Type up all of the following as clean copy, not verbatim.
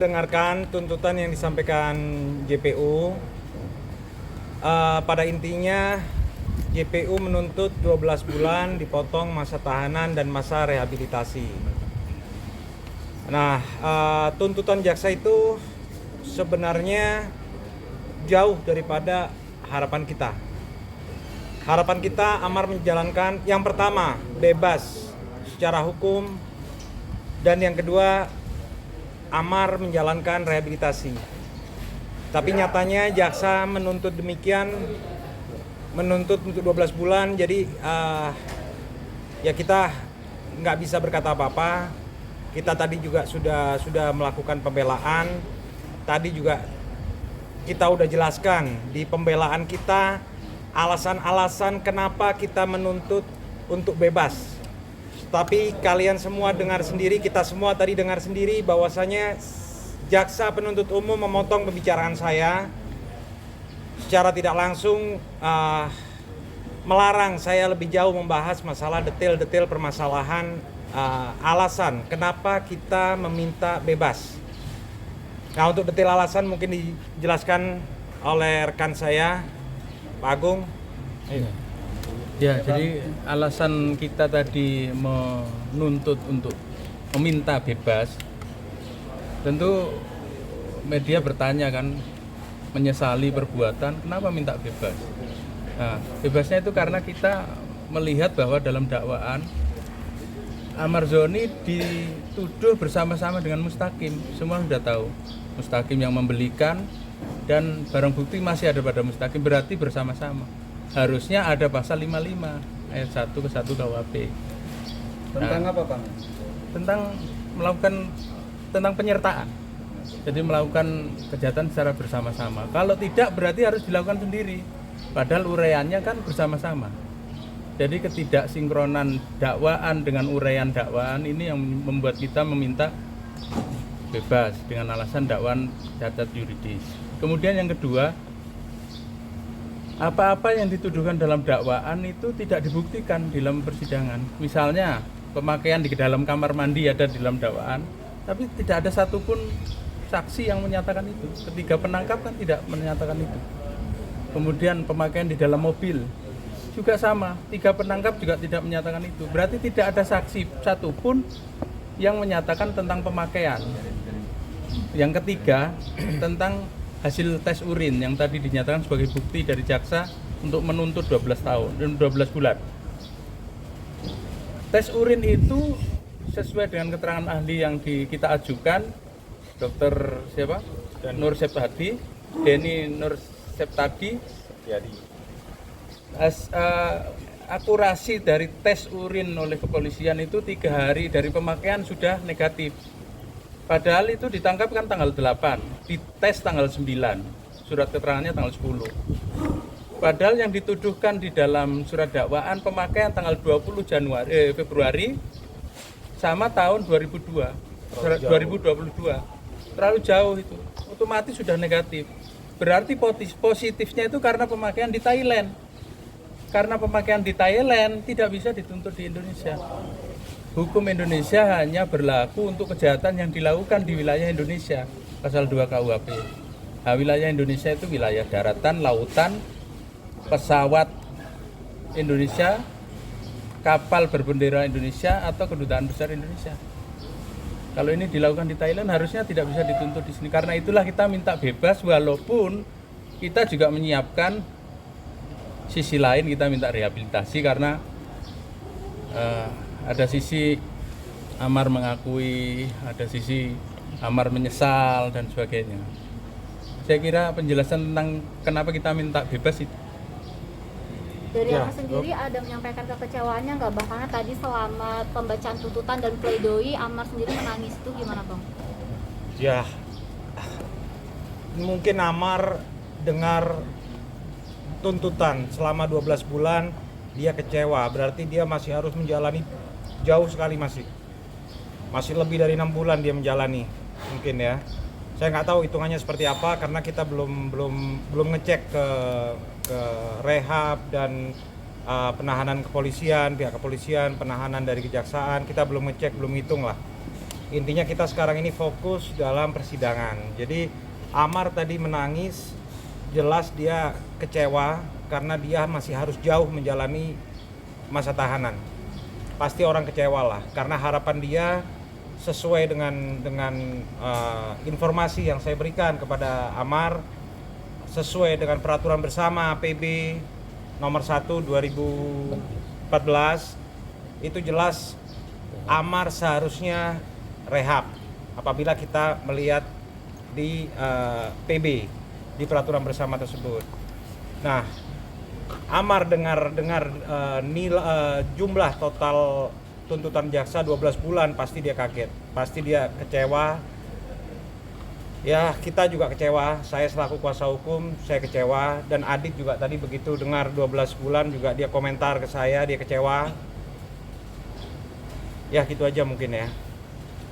Dengarkan tuntutan yang disampaikan JPU. Pada intinya JPU menuntut 12 bulan dipotong masa tahanan dan masa rehabilitasi. Nah, tuntutan jaksa itu sebenarnya jauh daripada harapan kita. Harapan kita Amar menjalankan yang pertama bebas secara hukum, dan yang kedua Amar menjalankan rehabilitasi. Tapi nyatanya jaksa menuntut demikian, menuntut untuk 12 bulan. Jadi ya kita nggak bisa berkata apa-apa. Kita tadi juga sudah melakukan pembelaan. Tadi juga kita udah jelaskan di pembelaan kita alasan-alasan kenapa kita menuntut untuk bebas. Tapi kalian semua dengar sendiri, kita semua tadi dengar sendiri bahwasanya jaksa penuntut umum memotong pembicaraan saya secara tidak langsung, melarang saya lebih jauh membahas masalah detail-detail permasalahan, alasan kenapa kita meminta bebas. Nah, untuk detail alasan mungkin dijelaskan oleh rekan saya, Pak Agung. Ya, jadi alasan kita tadi menuntut untuk meminta bebas, tentu media bertanya kan, menyesali perbuatan, kenapa minta bebas? Nah, bebasnya itu karena kita melihat bahwa dalam dakwaan Amar Zoni dituduh bersama-sama dengan Mustaqim. Semua sudah tahu, Mustaqim yang membelikan dan barang bukti masih ada pada Mustaqim, berarti bersama-sama. Harusnya ada pasal 55 ayat 1 ke 1 KUHP. Tentang apa, Pak? Tentang penyertaan. Jadi melakukan kejahatan secara bersama-sama. Kalau tidak berarti harus dilakukan sendiri. Padahal uraiannya kan bersama-sama. Jadi ketidaksinkronan dakwaan dengan uraian dakwaan ini yang membuat kita meminta bebas dengan alasan dakwaan cacat yuridis. Kemudian yang kedua, apa-apa yang dituduhkan dalam dakwaan itu tidak dibuktikan di dalam persidangan. Misalnya pemakaian di dalam kamar mandi ada di dalam dakwaan, tapi tidak ada satupun saksi yang menyatakan itu. Ketiga penangkap kan tidak menyatakan itu. Kemudian pemakaian di dalam mobil juga sama, 3 penangkap juga tidak menyatakan itu. Berarti tidak ada saksi satupun yang menyatakan tentang pemakaian. Yang ketiga, tentang hasil tes urin yang tadi dinyatakan sebagai bukti dari jaksa untuk menuntut 12 bulan. Tes urin itu sesuai dengan keterangan ahli yang kita ajukan, Dr. siapa? Nur Septadi, Denny Nur Septadi. Akurasi dari tes urin oleh kepolisian itu 3 hari dari pemakaian sudah negatif. Padahal itu ditangkap kan tanggal 8, dites tanggal 9, surat keterangannya tanggal 10. Padahal yang dituduhkan di dalam surat dakwaan pemakaian tanggal 20 Februari sama tahun 2022. Terlalu jauh itu, otomatis sudah negatif. Berarti positifnya itu karena pemakaian di Thailand. Karena pemakaian di Thailand tidak bisa dituntut di Indonesia. Hukum Indonesia hanya berlaku untuk kejahatan yang dilakukan di wilayah Indonesia, pasal 2 KUHP. Nah, wilayah Indonesia itu wilayah daratan, lautan, pesawat Indonesia, kapal berbendera Indonesia, atau kedutaan besar Indonesia. Kalau ini dilakukan di Thailand harusnya tidak bisa dituntut di sini. Karena itulah kita minta bebas, walaupun kita juga menyiapkan sisi lain, kita minta rehabilitasi karena ada sisi Amar mengakui, ada sisi Amar menyesal dan sebagainya. Saya kira penjelasan tentang kenapa kita minta bebas itu. Dari Amar sendiri ada menyampaikan kekecewaannya nggak, Bang? Karena tadi selama pembacaan tuntutan dan pledoi Amar sendiri menangis, itu gimana, Bang? Ya, mungkin Amar dengar tuntutan selama 12 bulan dia kecewa, berarti dia masih harus menjalani jauh sekali, masih lebih dari 6 bulan dia menjalani mungkin ya. Saya nggak tahu hitungannya seperti apa karena kita belum ngecek ke rehab dan penahanan kepolisian, pihak kepolisian, penahanan dari kejaksaan, kita belum ngecek, belum hitung lah. Intinya kita sekarang ini fokus dalam persidangan. Jadi Amar tadi menangis, jelas dia kecewa karena dia masih harus jauh menjalani masa tahanan. Pasti orang kecewa lah, karena harapan dia sesuai dengan informasi yang saya berikan kepada Amar, sesuai dengan peraturan bersama PB nomor 1 2014, itu jelas Amar seharusnya rehab apabila kita melihat di PB, di peraturan bersama tersebut. Nah, Amar dengar jumlah total tuntutan jaksa 12 bulan, pasti dia kaget, pasti dia kecewa. Ya, kita juga kecewa, saya selaku kuasa hukum, saya kecewa, dan Adit juga tadi begitu dengar 12 bulan juga dia komentar ke saya, dia kecewa. Ya, gitu aja mungkin ya.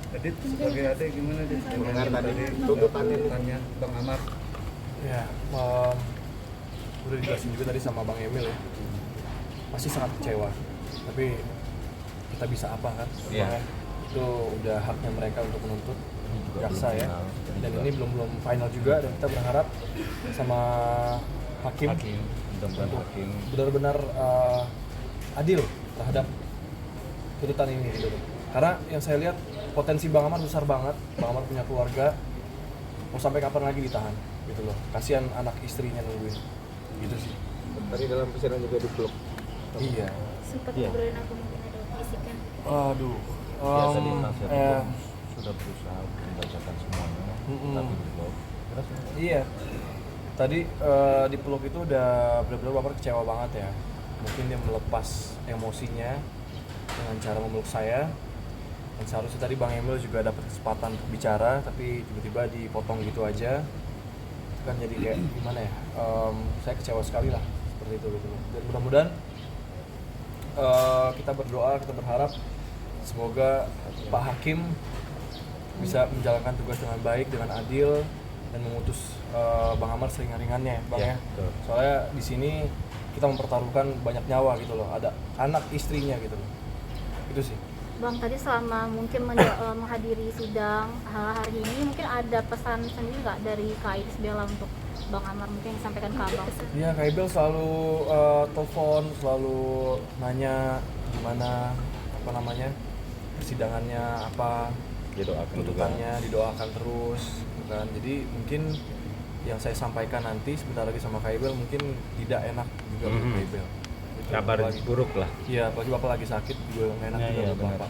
Adit, sebagai adik gimana Dit? Mendengar tadi tuntutannya Bang Amar. ya, udah dijelasin juga tadi sama Bang Emil ya, pasti sangat kecewa, tapi kita bisa apa kan? Iya. Itu udah haknya mereka untuk menuntut jaksa ya, dan ini belum final juga, dan kita berharap sama hakim untuk benar-benar adil terhadap tuntutan ini gitu. Karena yang saya lihat potensi Bang Amar besar banget. Bang Amar punya keluarga, mau sampai kapan lagi ditahan gitu loh. Kasihan anak istrinya nungguin gitu sih. Tadi dalam persidangan juga dipeluk. Iya. Sempat Iya. ngobrolin apa mungkin ada bisikan. Aduh. Biasa di penasihat eh, hukum sudah berusaha untuk membacakan semuanya, tapi belum. Terus Iya. Tadi dipeluk itu udah benar-benar Bapak kecewa banget ya. Mungkin dia melepas emosinya dengan cara memeluk saya. Dan seharusnya tadi Bang Emil juga dapat kesempatan untuk bicara, tapi tiba-tiba dipotong gitu aja. Itu kan jadi kayak gimana ya? Saya kecewa sekali lah seperti itu gitu. Dan mudah-mudahan kita berdoa, kita berharap semoga Pak Hakim bisa menjalankan tugas dengan baik, dengan adil, dan memutus Bang Amar seringan-ringannya, Bang ya. betul. Soalnya di sini kita mempertaruhkan banyak nyawa gitu loh, ada anak istrinya gitu loh. Itu sih. Bang, tadi selama mungkin menghadiri sidang hari ini, mungkin ada pesan sendiri nggak dari Kak Iris Bella untuk Bang Amar mungkin yang disampaikan ke Abang? Iya, Kak Ibel selalu telepon, selalu nanya gimana apa namanya persidangannya, apa didoakan juga. tuntutannya, didoakan terus gitu kan. Jadi mungkin yang saya sampaikan nanti sebentar lagi sama Kak Ibel mungkin tidak enak juga buat Kak Ibel. Gitu. Kabar Apalagi- buruk lah. Iya, apalagi Bapak lagi sakit juga nggak enak Ya, juga iya, buat benar. Bapak.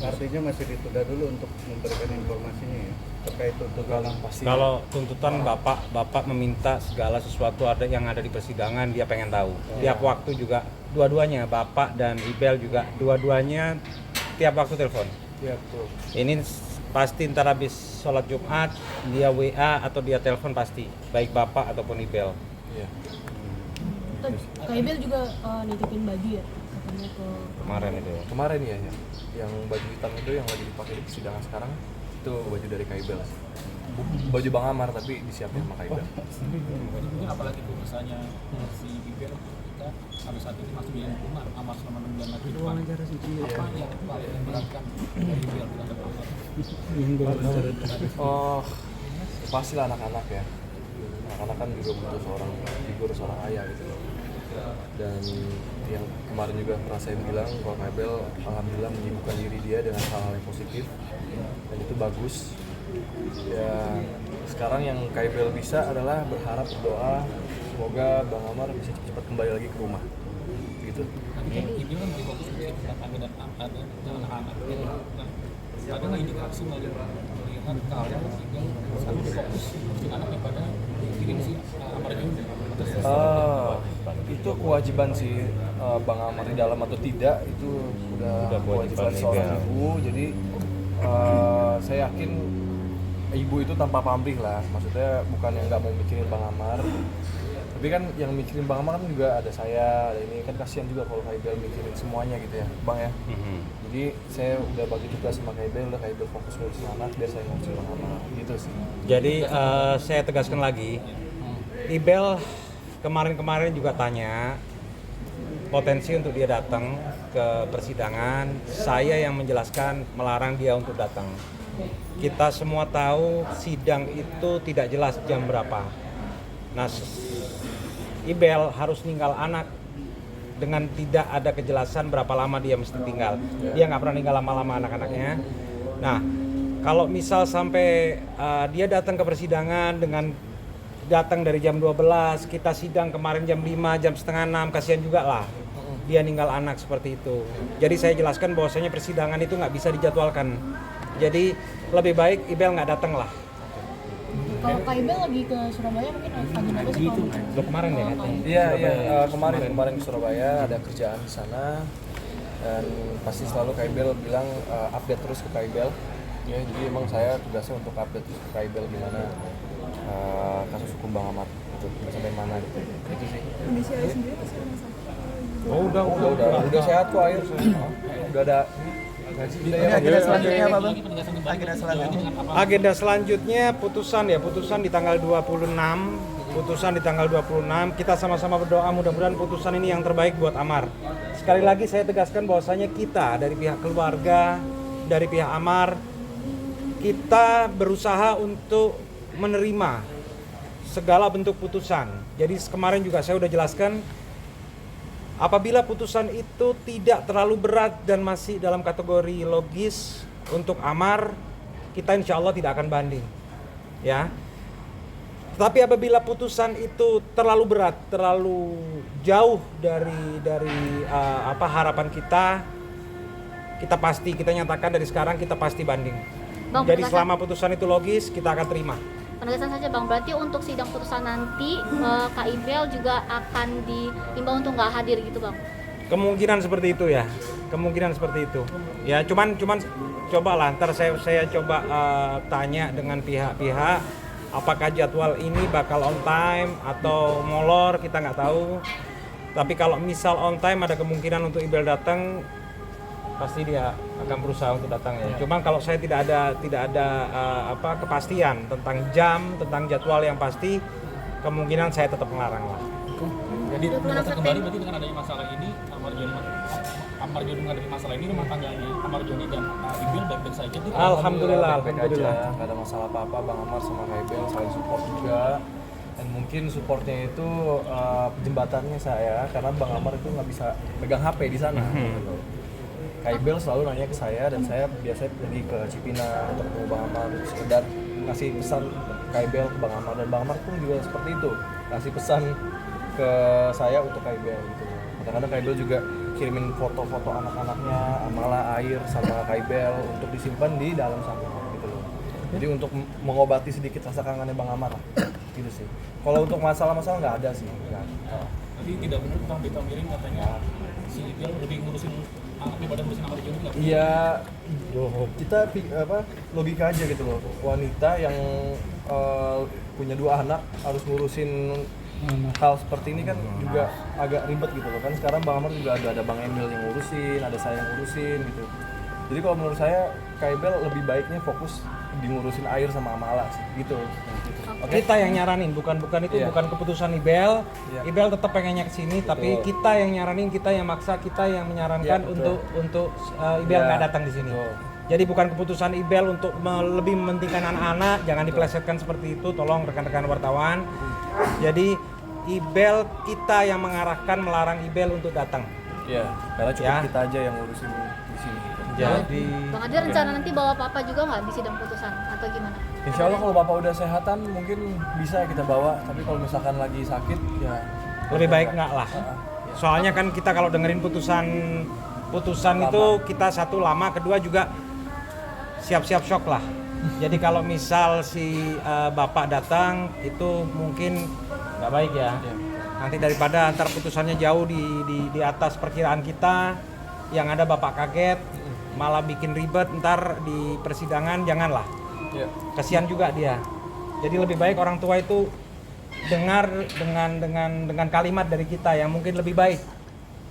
Artinya masih ditunda dulu untuk memberikan informasinya ya terkait tuntutan. Pasti. Kalau tuntutan Bapak meminta segala sesuatu yang ada di persidangan, dia pengen tahu. Tiap waktu juga, dua-duanya, Bapak dan Ibel juga, dua-duanya tiap waktu telepon. Iya, betul. Ini pasti ntar habis sholat Jumat, dia WA atau dia telepon pasti, baik Bapak ataupun Ibel. Iya. Kak Ibel juga nitipin baju ya katanya ke Kemarin itu ya. Kemarin ya, yang baju hitam itu yang lagi dipakai di persidangan sekarang itu baju dari Kak Ibel. Baju Bang Amar tapi disiapin sama Kak Ibel. Juga apalagi tuh misalnya si Ibel kita sampai saat ini masih di hukuman Amar selama 6 bulan lagi depan. Apa yang paling memberatkan dari Ibel terhadap Amar? Oh, pastilah anak-anak ya. Anak-anak kan juga butuh seorang figur, seorang ayah gitu loh. Dan yang kemarin juga pernah saya bilang bahwa Kak Ibel alhamdulillah menyibukkan diri dia dengan hal-hal yang positif, dan itu bagus. Ya, sekarang yang Kak Ibel bisa adalah berharap, berdoa semoga Bang Amar bisa cepat kembali lagi ke rumah gitu. Ibel kan lebih fokus di tangga dan anak-anak. Nah, ada nggak indikasi melihat kalau Ibel lebih fokus di anak daripada kirim si Amar ini? Itu kewajiban sih Bang Amar di dalam atau tidak itu udah kewajiban seorang ibu. Jadi saya yakin ibu itu tanpa pamrih lah, maksudnya bukan yang nggak mau mikirin Bang Amar, tapi kan yang mikirin Bang Amar kan juga ada saya, ada ini kan kasihan juga kalau Kak Ibel mikirin semuanya gitu ya Bang ya. Jadi saya udah bagi tugas sama Kak Ibel, udah Kak Ibel fokus ngurusin anak, biar saya ngurusin Bang Amar gitu sih. Jadi saya tegaskan lagi, Ibel kemarin juga tanya potensi untuk dia datang ke persidangan, saya yang menjelaskan melarang dia untuk datang. kita semua tahu sidang itu tidak jelas jam berapa. Nah, Ibel harus ninggal anak dengan tidak ada kejelasan berapa lama dia mesti tinggal. Dia nggak pernah ninggal lama-lama anak-anaknya. Nah, kalau misal sampai dia datang ke persidangan dengan datang dari jam 12, kita sidang kemarin jam 5, jam setengah 6, kasihan juga lah dia ninggal anak seperti itu. Jadi saya jelaskan bahwasanya persidangan itu nggak bisa dijadwalkan. Jadi lebih baik Ibel nggak datang lah. Kalau Kak Ibel lagi ke Surabaya mungkin agendanya sih kalau Lo kemarin ya katanya? Iya, kemarin ke Surabaya ada kerjaan di sana, dan pasti selalu Kak Ibel bilang update terus ke Kak Ibel. Ya, jadi emang saya tugasnya untuk update terus ke Kak Ibel gimana kasus hukum Bang Ahmad itu sampai mana gitu. Itu sih. kondisi Ayu sendiri pasti masalah. Oh Udah sehat kok Ayu. Udah ada. Ini agenda selanjutnya apa Bang? Agenda selanjutnya. Agenda selanjutnya putusan di tanggal 26. Kita sama-sama berdoa mudah-mudahan putusan ini yang terbaik buat Amar. Sekali lagi saya tegaskan bahwasanya kita dari pihak keluarga, dari pihak Amar, kita berusaha untuk menerima segala bentuk putusan. Jadi kemarin juga saya udah jelaskan, apabila putusan itu tidak terlalu berat dan masih dalam kategori logis untuk Amar, kita insya Allah tidak akan banding, ya. Tapi apabila putusan itu terlalu berat, terlalu jauh dari harapan kita nyatakan dari sekarang kita pasti banding. Bang, Jadi penegasan- selama putusan itu logis, kita akan terima. Penegasan saja Bang, berarti untuk sidang putusan nanti Kak Ibel juga akan diimbau untuk nggak hadir gitu Bang? Kemungkinan seperti itu ya, ya cuman cobalah ntar saya coba tanya dengan pihak-pihak apakah jadwal ini bakal on time atau molor, kita nggak tahu. Tapi kalau misal on time ada kemungkinan untuk Ibel datang, pasti dia akan berusaha untuk datang ya. Cuma kalau saya tidak ada kepastian tentang jam, tentang jadwal yang pasti, kemungkinan saya tetap melarang lah. Jadi menegaskan kembali berarti dengan adanya masalah ini Amar Joni menghadapi masalah ini rumah tangganya Amar Joni dan Ibel baik-baik saja gitu. Alhamdulillah. Baik-baik aja, nggak ada masalah apa-apa. Bang Amar sama Kak Ibel saling support juga, dan mungkin supportnya itu jembatannya saya, karena Bang Amar itu nggak bisa pegang HP di sana. Gitu. Kak Ibel selalu nanya ke saya, dan saya biasanya pergi ke Cipinang untuk ketemu Bang Amar, sekedar ngasih pesan Kak Ibel ke Bang Amar, dan Bang Amar pun juga seperti itu, ngasih pesan ke saya untuk Kak Ibel gitu. Kadang-kadang Kak Ibel juga kirimin foto-foto anak-anaknya, Amala, Air, sama Kak Ibel untuk disimpan di dalam sana gitu loh. Jadi untuk mengobati sedikit rasa kangennya Bang Amar lah, gitu sih. Kalau untuk masalah-masalah nggak ada sih. Nggak. Tapi tidak benar Bang, berita miring katanya si Ibel lebih ngurusin anaknya pada ngurusin Amar Joni nggak? Iya, kita logika aja gitu loh. Wanita yang punya 2 anak harus ngurusin hal seperti ini kan juga agak ribet gitu loh kan. Sekarang Bang Amar juga ada Bang Emil yang ngurusin, ada saya yang ngurusin gitu. Jadi kalau menurut saya Kak Ibel lebih baiknya fokus di ngurusin Air sama Amala sih gitu. Kita yang nyaranin, bukan itu Iya. bukan keputusan Ibel. Iya. Ibel tetap pengennya ke sini, tapi kita yang nyaranin, kita yang maksa, kita yang menyarankan Iya, betul. untuk Ibel Iya, nggak datang di sini. betul. Jadi bukan keputusan Ibel untuk lebih mementingkan anak-anak, jangan dipelesetkan seperti itu, tolong rekan-rekan wartawan. Jadi Ibel kita yang mengarahkan, melarang Ibel untuk datang. Iya, karena cukup Ya. kita aja yang ngurusin di sini. Jadi Bang ada rencana nanti bawa papa juga nggak di sidang putusan atau gimana? Insya Allah kalau Bapak udah sehatan mungkin bisa kita bawa, tapi kalau misalkan lagi sakit ya lebih baik nggak lah. Soalnya kan kita kalau dengerin putusan itu kita satu lama, kedua juga siap-siap shock lah. Jadi kalau misal si bapak datang itu mungkin nggak baik ya. Nanti daripada antar putusannya jauh di atas perkiraan kita, yang ada bapak kaget, malah bikin ribet ntar di persidangan, janganlah. Iya. Kasihan juga dia. Jadi lebih baik orang tua itu dengar dengan kalimat dari kita yang mungkin lebih baik,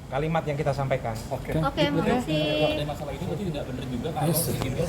kalimat yang kita sampaikan. Oke. Oke, makasih. Ada masalah itu berarti tidak benar juga kalau si Ibel